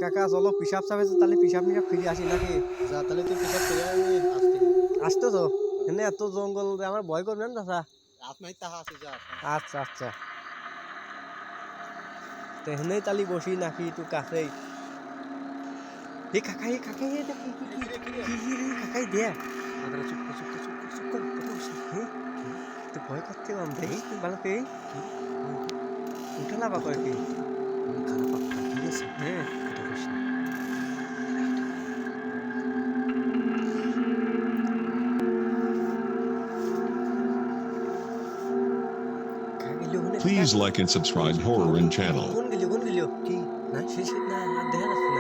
কাকা চলো পিসাব চাবে তাহলে পিসাব নিয়ে ফিরে আসি নাকি? যা তাহলে তুই পিকআপ করে আমি আসতে আসতো তো এখানে এত জঙ্গল আমার ভয় করবেন চাচা? আপনার তাহা আছে যা আচ্ছা আচ্ছা তো এখানেই তালি বসি নাকি একটু কাছেই? এ কাকা এ কাকা এ দেখ কাকাই দে চুপ কর চুপ কর চুপ কর চুপ কর কথা বলছি তো ভয় করতে পারম দেখ ভালো পেয়ে উঠে লাভা করে কি খারাপ আপনার ঠিক আছে হ্যাঁ কথা বলছি Please like and subscribe Horror and channel. কোন গেলিও কি না শেষ না না দেখা যাচ্ছে